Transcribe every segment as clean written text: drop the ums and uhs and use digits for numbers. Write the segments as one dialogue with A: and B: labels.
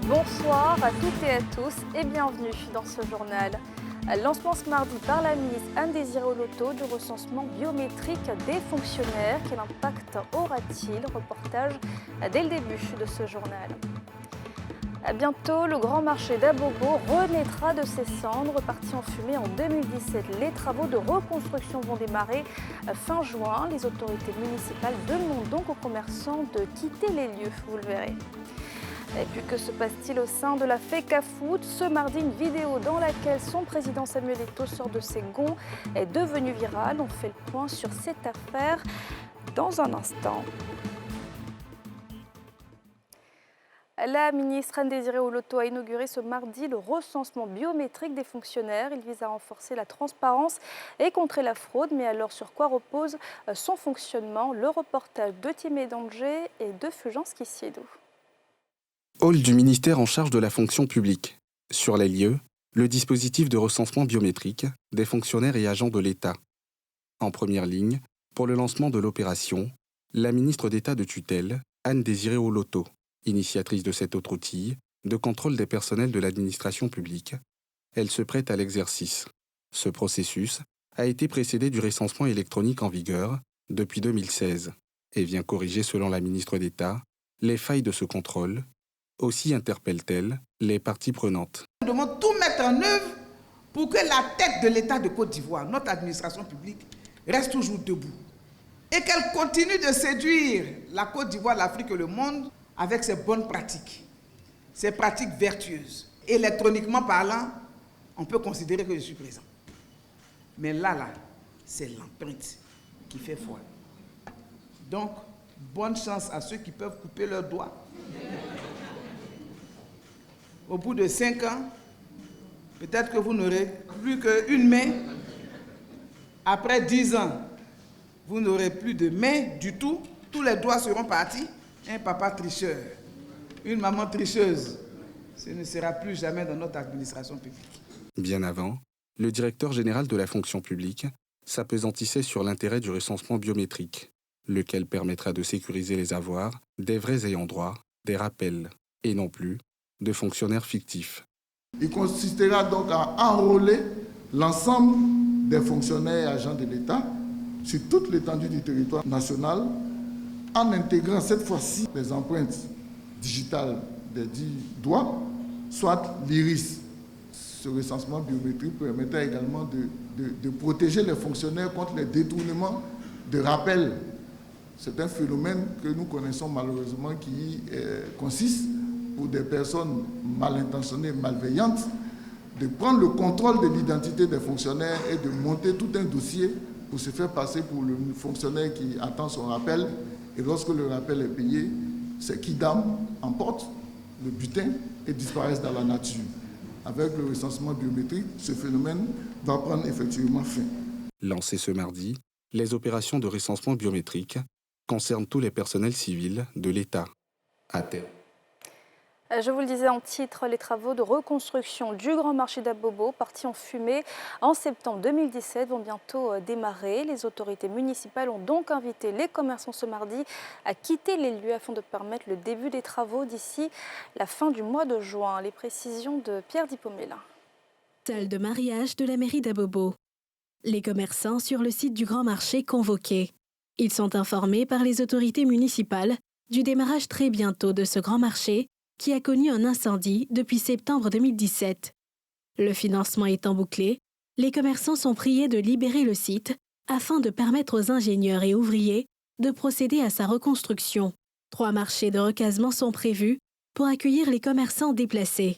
A: Bonsoir à toutes et à tous et bienvenue dans ce journal. Lancement ce mardi par la ministre Anne-Désirée Oloto du recensement biométrique des fonctionnaires. Quel impact aura-t-il? Reportage dès le début de ce journal. Bientôt, le grand marché d'Abobo renaîtra de ses cendres. Parti en fumée en 2017, les travaux de reconstruction vont démarrer fin juin. Les autorités municipales demandent donc aux commerçants de quitter les lieux, vous le verrez. Et puis que se passe-t-il au sein de la FECAFOOT? Ce mardi, une vidéo dans laquelle son président Samuel Eto'o sort de ses gonds est devenue virale. On fait le point sur cette affaire dans un instant. La ministre Anne-Désirée Oloto a inauguré ce mardi le recensement biométrique des fonctionnaires. Il vise à renforcer la transparence et contrer la fraude. Mais alors, sur quoi repose son fonctionnement? Le reportage de Timé Danger et de Fulgence Kissiedou.
B: Hall du ministère en charge de la fonction publique. Sur les lieux, le dispositif de recensement biométrique des fonctionnaires et agents de l'État. En première ligne, pour le lancement de l'opération, la ministre d'État de tutelle, Anne-Désirée Oloto, initiatrice de cet autre outil de contrôle des personnels de l'administration publique. Elle se prête à l'exercice. Ce processus a été précédé du recensement électronique en vigueur depuis 2016 et vient corriger, selon la ministre d'État, les failles de ce contrôle. Aussi interpelle-t-elle les parties prenantes.
C: Nous devons tout mettre en œuvre pour que la tête de l'État de Côte d'Ivoire, notre administration publique, reste toujours debout. Et qu'elle continue de séduire la Côte d'Ivoire, l'Afrique et le monde avec ses bonnes pratiques, ses pratiques vertueuses. Électroniquement parlant, on peut considérer que je suis présent. Mais là, c'est l'empreinte qui fait foi. Donc, bonne chance à ceux qui peuvent couper leurs doigts. Au bout de 5 ans, peut-être que vous n'aurez plus qu'une main. Après 10 ans, vous n'aurez plus de main du tout. Tous les doigts seront partis. Un papa tricheur, une maman tricheuse, ce ne sera plus jamais dans notre administration publique.
B: Bien avant, le directeur général de la fonction publique s'appesantissait sur l'intérêt du recensement biométrique, lequel permettra de sécuriser les avoirs des vrais ayants droit, des rappels, et non plus de fonctionnaires fictifs.
D: Il consistera donc à enrôler l'ensemble des fonctionnaires et agents de l'État sur toute l'étendue du territoire national, en intégrant cette fois-ci les empreintes digitales des 10 doigts, soit l'iris. Ce recensement biométrique permettra également de protéger les fonctionnaires contre les détournements de rappels. C'est un phénomène que nous connaissons malheureusement qui consiste, pour des personnes mal intentionnées, malveillantes, de prendre le contrôle de l'identité des fonctionnaires et de monter tout un dossier pour se faire passer pour le fonctionnaire qui attend son rappel. Et lorsque le rappel est payé, c'est Kidam emporte le butin et disparaissent dans la nature. Avec le recensement biométrique, ce phénomène va prendre effectivement fin.
B: Lancées ce mardi, les opérations de recensement biométrique concernent tous les personnels civils de l'État. À terme.
A: Je vous le disais en titre, les travaux de reconstruction du grand marché d'Abobo, partis en fumée en septembre 2017, vont bientôt démarrer. Les autorités municipales ont donc invité les commerçants ce mardi à quitter les lieux afin de permettre le début des travaux d'ici la fin du mois de juin. Les précisions de Pierre Dipomela.
E: Salle de mariage de la mairie d'Abobo. Les commerçants sur le site du grand marché convoqués. Ils sont informés par les autorités municipales du démarrage très bientôt de ce grand marché qui a connu un incendie depuis septembre 2017. Le financement étant bouclé, les commerçants sont priés de libérer le site afin de permettre aux ingénieurs et ouvriers de procéder à sa reconstruction. 3 marchés de recasement sont prévus pour accueillir les commerçants déplacés.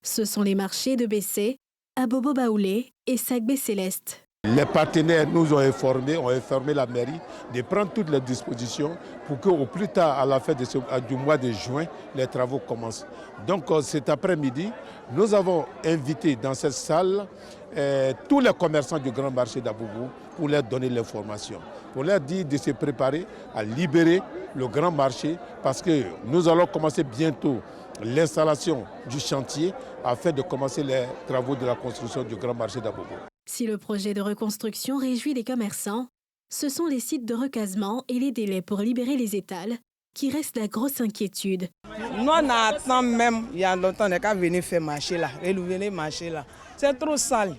E: Ce sont les marchés de Bessé, Abobo Baoulé et Sagbé Céleste.
F: Les partenaires nous ont informé la mairie de prendre toutes les dispositions pour qu'au plus tard, à la fin du mois de juin, les travaux commencent. Donc cet après-midi, nous avons invité dans cette salle tous les commerçants du grand marché d'Abobo pour leur donner l'information, pour leur dire de se préparer à libérer le grand marché parce que nous allons commencer bientôt l'installation du chantier afin de commencer les travaux de la construction du grand marché d'Abobo.
E: Si le projet de reconstruction réjouit les commerçants, ce sont les sites de recasement et les délais pour libérer les étals qui reste la grosse inquiétude.
G: Nous, on attend même, il y a longtemps, on n'est qu'à venir faire marcher là, venir marcher là. C'est trop sale.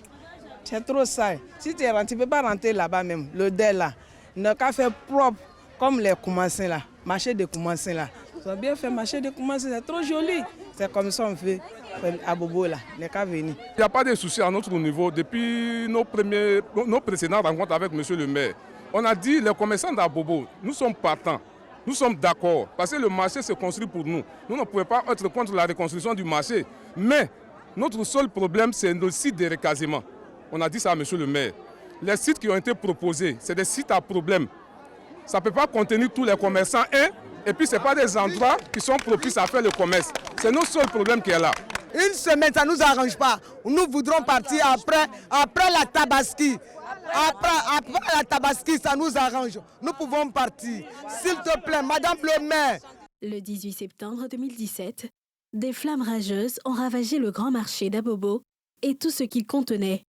G: C'est trop sale. Si tu rentres, tu ne peux pas rentrer là-bas même, le dé là. On n'a qu'à faire propre, comme les Koumassins là, marché de Koumassins là. Ça va bien faire marché de Koumassins, c'est trop joli. C'est comme ça on fait à Bobo là, on n'est qu'à venir.
H: Il n'y a pas de souci à notre niveau. Depuis nos précédentes rencontres avec M. le maire, on a dit les commerçants d'Abobo, nous sommes partants. Nous sommes d'accord, parce que le marché se construit pour nous. Nous ne pouvons pas être contre la reconstruction du marché. Mais notre seul problème, c'est le site de recasement. On a dit ça à M. le maire. Les sites qui ont été proposés, c'est des sites à problème. Ça ne peut pas contenir tous les commerçants. Et puis, ce n'est pas des endroits qui sont propices à faire le commerce. C'est notre seul problème qui est là.
G: Une semaine, ça ne nous arrange pas. Nous voudrons partir après la Tabaski. Après la Tabaski, ça nous arrange. Nous pouvons partir. S'il te plaît, Madame le maire.
E: Le 18 septembre 2017, des flammes rageuses ont ravagé le grand marché d'Abobo et tout ce qu'il contenait.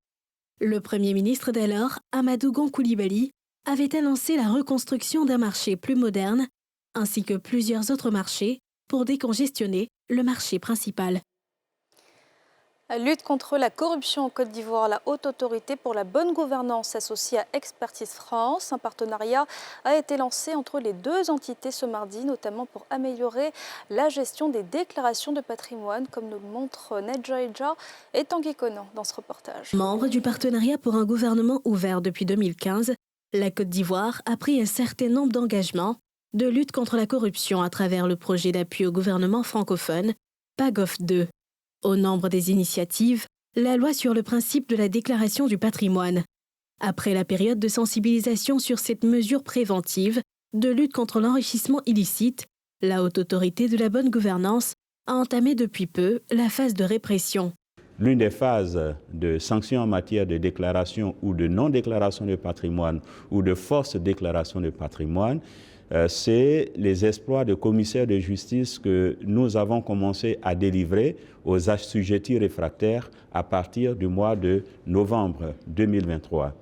E: Le Premier ministre d'alors, Amadou Gon Coulibaly, avait annoncé la reconstruction d'un marché plus moderne, ainsi que plusieurs autres marchés, pour décongestionner le marché principal.
A: Lutte contre la corruption en Côte d'Ivoire, la Haute Autorité pour la bonne gouvernance associée à Expertise France. Un partenariat a été lancé entre les deux entités ce mardi, notamment pour améliorer la gestion des déclarations de patrimoine, comme nous le montrent Nedja Edja et Tanguy Conan dans ce reportage.
E: Membre du partenariat pour un gouvernement ouvert depuis 2015, la Côte d'Ivoire a pris un certain nombre d'engagements de lutte contre la corruption à travers le projet d'appui au gouvernement francophone, PAGOF 2. Au nombre des initiatives, la loi sur le principe de la déclaration du patrimoine. Après la période de sensibilisation sur cette mesure préventive de lutte contre l'enrichissement illicite, la Haute Autorité de la bonne gouvernance a entamé depuis peu la phase de répression.
I: L'une des phases de sanctions en matière de déclaration ou de non-déclaration de patrimoine ou de force déclaration de patrimoine, c'est les exploits de commissaires de justice que nous avons commencé à délivrer aux assujettis réfractaires à partir du mois de novembre 2023.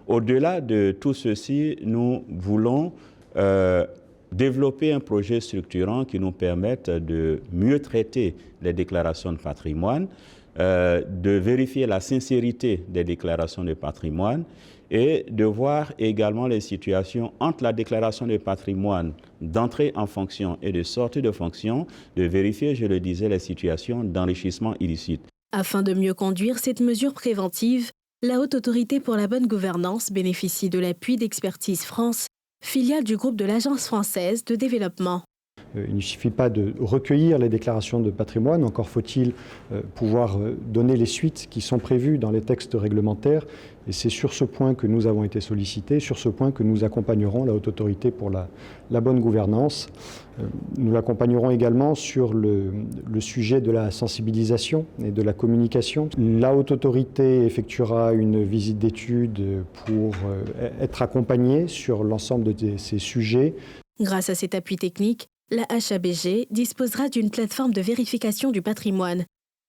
I: Au-delà de tout ceci, nous voulons développer un projet structurant qui nous permette de mieux traiter les déclarations de patrimoine, de vérifier la sincérité des déclarations de patrimoine et de voir également les situations entre la déclaration de patrimoine d'entrée en fonction et de sortie de fonction, de vérifier, je le disais, les situations d'enrichissement illicite.
E: Afin de mieux conduire cette mesure préventive, la Haute Autorité pour la bonne gouvernance bénéficie de l'appui d'Expertise France, filiale du groupe de l'Agence française de développement.
J: Il ne suffit pas de recueillir les déclarations de patrimoine, encore faut-il pouvoir donner les suites qui sont prévues dans les textes réglementaires. Et c'est sur ce point que nous avons été sollicités, sur ce point que nous accompagnerons la Haute Autorité pour la bonne gouvernance. Nous l'accompagnerons également sur le sujet de la sensibilisation et de la communication. La Haute Autorité effectuera une visite d'étude pour être accompagnée sur l'ensemble de ces sujets.
E: Grâce à cet appui technique, la HABG disposera d'une plateforme de vérification du patrimoine.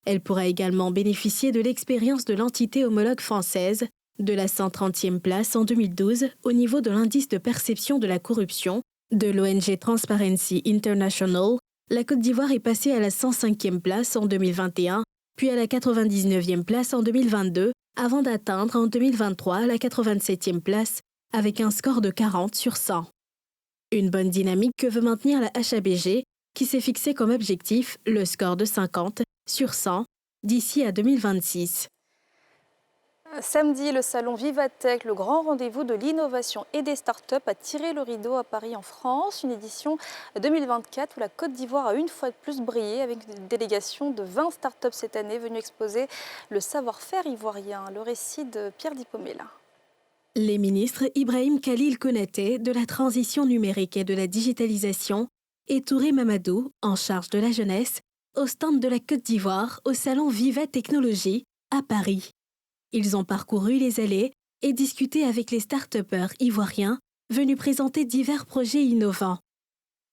E: Elle pourra également bénéficier de l'expérience de l'entité homologue française, de la 130e place en 2012 au niveau de l'indice de perception de la corruption, de l'ONG Transparency International. La Côte d'Ivoire est passée à la 105e place en 2021, puis à la 99e place en 2022, avant d'atteindre en 2023 la 87e place avec un score de 40 sur 100. Une bonne dynamique que veut maintenir la HABG, qui s'est fixé comme objectif le score de 50 sur 100 d'ici à 2026.
A: Samedi, le salon Vivatech, le grand rendez-vous de l'innovation et des startups, a tiré le rideau à Paris en France. Une édition 2024 où la Côte d'Ivoire a une fois de plus brillé avec une délégation de 20 startups cette année venues exposer le savoir-faire ivoirien. Le récit de Pierre Dipomela.
E: Les ministres Ibrahim Khalil Konaté de la transition numérique et de la digitalisation et Touré Mamadou, en charge de la jeunesse, au stand de la Côte d'Ivoire au salon Viva Technologies à Paris. Ils ont parcouru les allées et discuté avec les start-upers ivoiriens venus présenter divers projets innovants.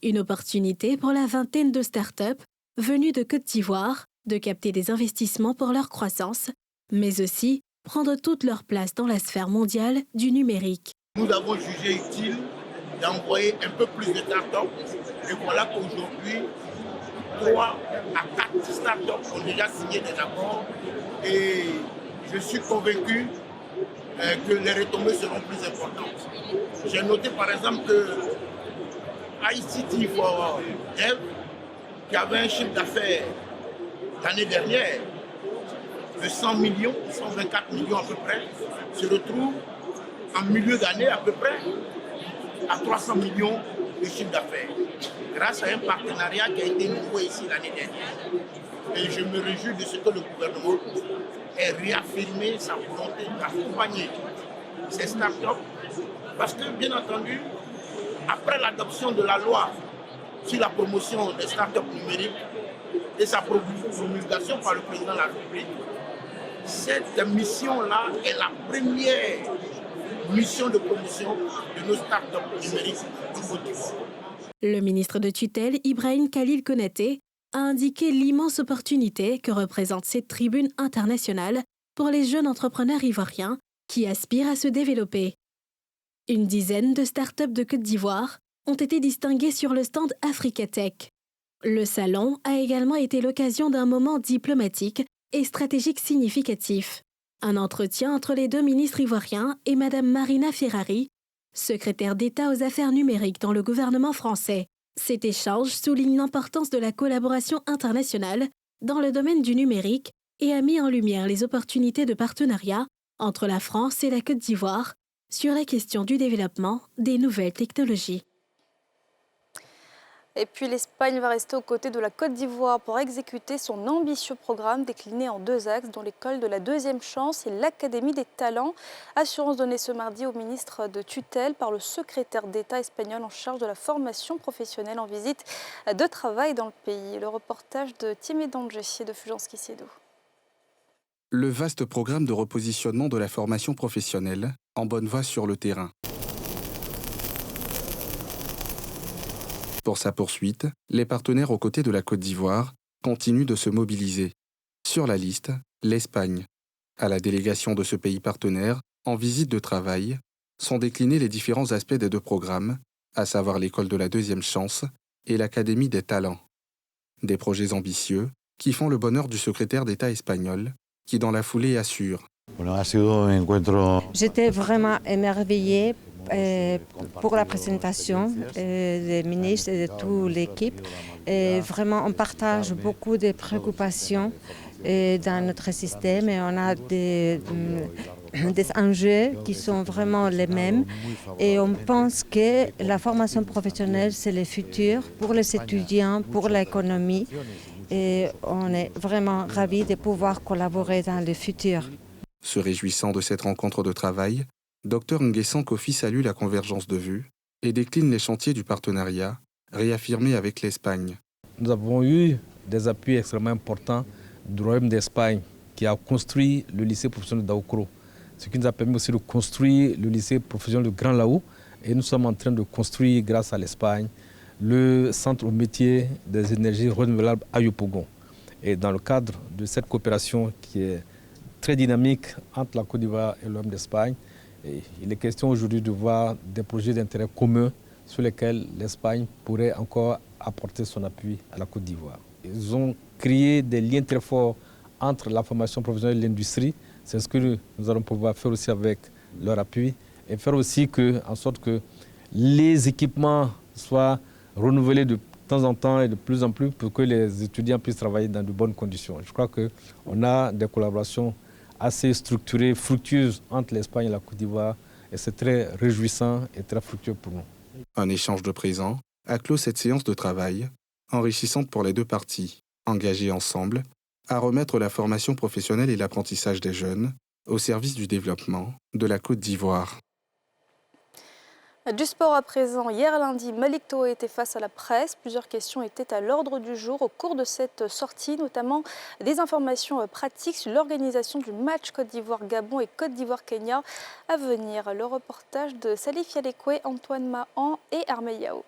E: Une opportunité pour la vingtaine de start-up venues de Côte d'Ivoire de capter des investissements pour leur croissance, mais aussi prendre toute leur place dans la sphère mondiale du numérique.
K: Nous avons jugé utile d'envoyer un peu plus de start-up Et voilà qu'aujourd'hui, 3 à 4 startups ont déjà signé des accords et je suis convaincu que les retombées seront plus importantes. J'ai noté par exemple que ICT for Dev, qui avait un chiffre d'affaires l'année dernière de 100 millions, 124 millions à peu près, se retrouve en milieu d'année à peu près à 300 millions de chiffre d'affaires, grâce à un partenariat qui a été noué ici l'année dernière. Et je me réjouis de ce que le gouvernement ait réaffirmé sa volonté d'accompagner ces startups, parce que, bien entendu, après l'adoption de la loi sur la promotion des startups numériques et sa promulgation par le président de la République, cette mission-là est la première mission de promotion de nos startups numériques en Côte d'Ivoire.
E: Le ministre de tutelle, Ibrahim Khalil Konaté, a indiqué l'immense opportunité que représente cette tribune internationale pour les jeunes entrepreneurs ivoiriens qui aspirent à se développer. Une dizaine de startups de Côte d'Ivoire ont été distinguées sur le stand Africatech. Le salon a également été l'occasion d'un moment diplomatique et stratégique significatif. Un entretien entre les deux ministres ivoiriens et Mme Marina Ferrari, secrétaire d'État aux affaires numériques dans le gouvernement français. Cet échange souligne l'importance de la collaboration internationale dans le domaine du numérique et a mis en lumière les opportunités de partenariat entre la France et la Côte d'Ivoire sur la question du développement des nouvelles technologies.
A: Et puis l'Espagne va rester aux côtés de la Côte d'Ivoire pour exécuter son ambitieux programme décliné en 2 axes, dont l'école de la deuxième chance et l'Académie des talents. Assurance donnée ce mardi au ministre de tutelle par le secrétaire d'État espagnol en charge de la formation professionnelle en visite de travail dans le pays. Le reportage de Thierry Danger et de Fulgence Kissédou.
B: Le vaste programme de repositionnement de la formation professionnelle en bonne voie sur le terrain. Pour sa poursuite, les partenaires aux côtés de la Côte d'Ivoire continuent de se mobiliser. Sur la liste, l'Espagne. À la délégation de ce pays partenaire, en visite de travail, sont déclinés les différents aspects des 2 programmes, à savoir l'école de la deuxième chance et l'Académie des talents. Des projets ambitieux qui font le bonheur du secrétaire d'État espagnol, qui dans la foulée assure.
L: J'étais vraiment émerveillée pour la présentation des ministres et de toute l'équipe. Vraiment, on partage beaucoup de préoccupations dans notre système et on a des enjeux qui sont vraiment les mêmes. Et on pense que la formation professionnelle, c'est le futur pour les étudiants, pour l'économie. Et on est vraiment ravis de pouvoir collaborer dans le futur.
B: Se réjouissant de cette rencontre de travail, Dr Nguessan Kofi salue la convergence de vues et décline les chantiers du partenariat réaffirmés avec l'Espagne.
M: Nous avons eu des appuis extrêmement importants du Royaume d'Espagne qui a construit le lycée professionnel d'Aoukro, ce qui nous a permis aussi de construire le lycée professionnel de Grand Laou. Et nous sommes en train de construire, grâce à l'Espagne, le centre au métier des énergies renouvelables à Yopougon. Et dans le cadre de cette coopération qui est très dynamique entre la Côte d'Ivoire et le Royaume d'Espagne, il est question aujourd'hui de voir des projets d'intérêt commun sur lesquels l'Espagne pourrait encore apporter son appui à la Côte d'Ivoire. Ils ont créé des liens très forts entre la formation professionnelle et l'industrie. C'est ce que nous allons pouvoir faire aussi avec leur appui et faire aussi en sorte que les équipements soient renouvelés de temps en temps et de plus en plus pour que les étudiants puissent travailler dans de bonnes conditions. Je crois qu'on a des collaborations assez structurées, fructueuses entre l'Espagne et la Côte d'Ivoire et c'est très réjouissant et très fructueux pour nous.
B: Un échange de présents a clos cette séance de travail, enrichissante pour les 2 parties, engagées ensemble à remettre la formation professionnelle et l'apprentissage des jeunes au service du développement de la Côte d'Ivoire.
A: Du sport à présent. Hier lundi, Malick Touré était face à la presse. Plusieurs questions étaient à l'ordre du jour au cours de cette sortie, notamment des informations pratiques sur l'organisation du match Côte d'Ivoire-Gabon et Côte d'Ivoire-Kenya à venir. Le reportage de Salif Yalekwe, Antoine Mahan et Armel Yao.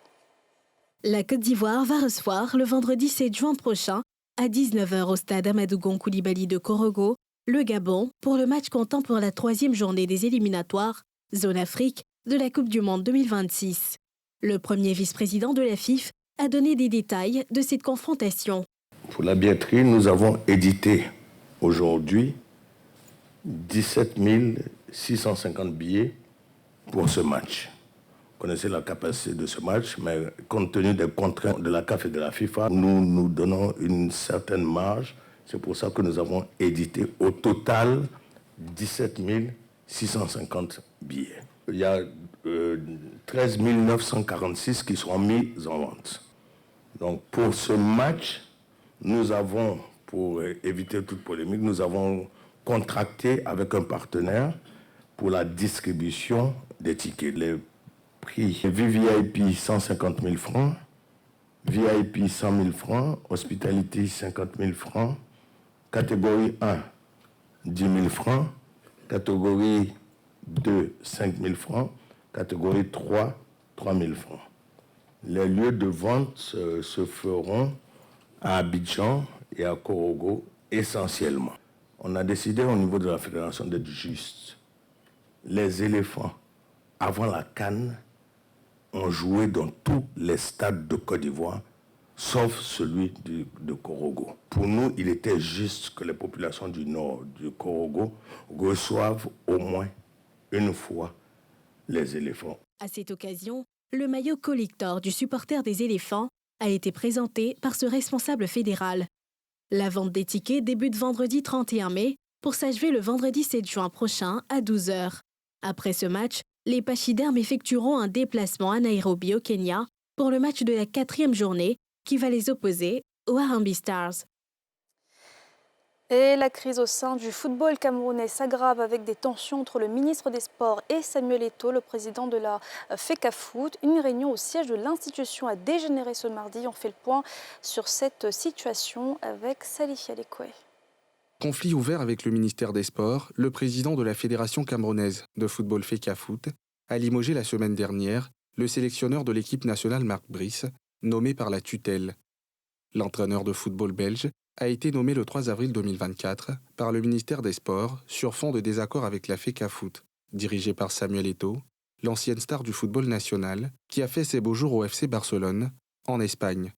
E: La Côte d'Ivoire va recevoir le vendredi 7 juin prochain à 19h au stade Amadou Koulibaly de Korogo, le Gabon, pour le match comptant pour la 3e journée des éliminatoires, zone Afrique, de la Coupe du Monde 2026. Le premier vice-président de la FIF a donné des détails de cette confrontation.
K: Pour la billetterie, nous avons édité aujourd'hui 17 650 billets pour ce match. Vous connaissez la capacité de ce match, mais compte tenu des contraintes de la CAF et de la FIFA, nous donnons une certaine marge. C'est pour ça que nous avons édité au total 17 650 billets. Il y a 13 946 qui seront mis en vente. Donc pour ce match, nous avons, pour éviter toute polémique, nous avons contracté avec un partenaire pour la distribution des tickets. Les prix VVIP 150 000 francs, VIP 100 000 francs, Hospitality 50 000 francs, catégorie 1 10 000 francs, catégorie 2 5 000 francs, catégorie 3 3 000 francs. Les lieux de vente se feront à Abidjan et à Korogo essentiellement. On a décidé au niveau de la fédération d'être juste. Les éléphants, avant la CAN, ont joué dans tous les stades de Côte d'Ivoire, sauf celui de Korogo. Pour nous, il était juste que les populations du nord du Korogo reçoivent au moins une fois les éléphants.
E: À cette occasion, le maillot collector du supporter des éléphants a été présenté par ce responsable fédéral. La vente des tickets débute vendredi 31 mai pour s'achever le vendredi 7 juin prochain à 12 h. Après ce match, les pachydermes effectueront un déplacement à Nairobi au Kenya pour le match de la 4e journée qui va les opposer aux Harambee Stars.
A: Et la crise au sein du football camerounais s'aggrave avec des tensions entre le ministre des Sports et Samuel Eto'o, le président de la FECAFOOT. Une réunion au siège de l'institution a dégénéré ce mardi. On fait le point sur cette situation avec Salih Alekwe.
B: Conflit ouvert avec le ministère des Sports, le président de la Fédération camerounaise de football FECAFOOT a limogé la semaine dernière le sélectionneur de l'équipe nationale Marc Brice, nommé par la tutelle. L'entraîneur de football belge a été nommé le 3 avril 2024 par le ministère des Sports sur fond de désaccord avec la FECAFOOT, dirigée par Samuel Eto'o, l'ancienne star du football national, qui a fait ses beaux jours au FC Barcelone, en Espagne.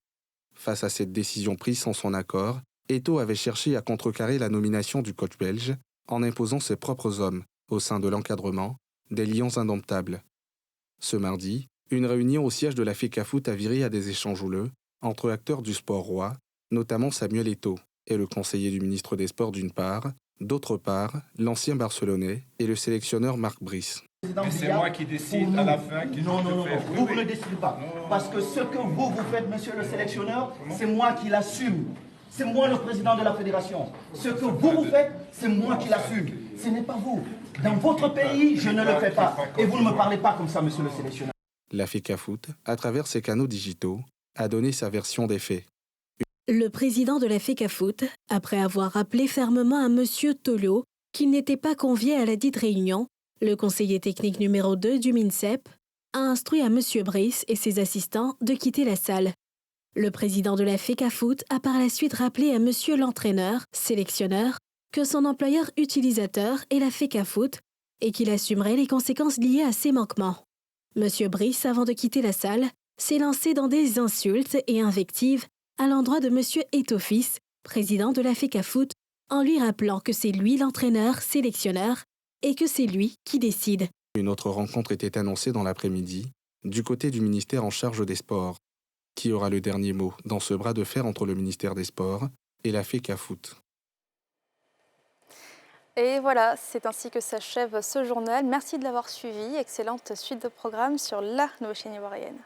B: Face à cette décision prise sans son accord, Eto'o avait cherché à contrecarrer la nomination du coach belge en imposant ses propres hommes au sein de l'encadrement, des lions indomptables. Ce mardi, une réunion au siège de la FECAFOOT a viré à des échanges houleux entre acteurs du sport roi, notamment Samuel Eto'o et le conseiller du ministre des Sports d'une part, d'autre part, l'ancien Barcelonais et le sélectionneur Marc Brice.
N: C'est moi qui décide à la fin.
O: Non, vous ne décidez pas. Parce que ce que vous faites, monsieur le sélectionneur, c'est moi qui l'assume. C'est moi le président de la fédération. Ce que vous faites, c'est moi qui l'assume. Ce n'est pas vous. Dans votre pays, je ne le fais pas. Et vous ne me parlez pas comme ça, monsieur le sélectionneur.
B: La FECAFOOT, à travers ses canaux digitaux, a donné sa version des faits.
E: Le président de la FECAFOOT, après avoir rappelé fermement à M. Tolio qu'il n'était pas convié à la dite réunion, le conseiller technique numéro 2 du MINSEP a instruit à M. Brice et ses assistants de quitter la salle. Le président de la FECAFOOT a par la suite rappelé à M. l'entraîneur, sélectionneur, que son employeur utilisateur est la FECAFOOT et qu'il assumerait les conséquences liées à ces manquements. M. Brice, avant de quitter la salle, s'est lancé dans des insultes et invectives à l'endroit de M. Eto'o fils, président de la FECAFOOT, en lui rappelant que c'est lui l'entraîneur, sélectionneur, et que c'est lui qui décide.
B: Une autre rencontre était annoncée dans l'après-midi, du côté du ministère en charge des Sports. Qui aura le dernier mot dans ce bras de fer entre le ministère des Sports et la FECAFOOT?
A: Et voilà, c'est ainsi que s'achève ce journal. Merci de l'avoir suivi. Excellente suite de programmes sur la nouvelle chaîne ivoirienne.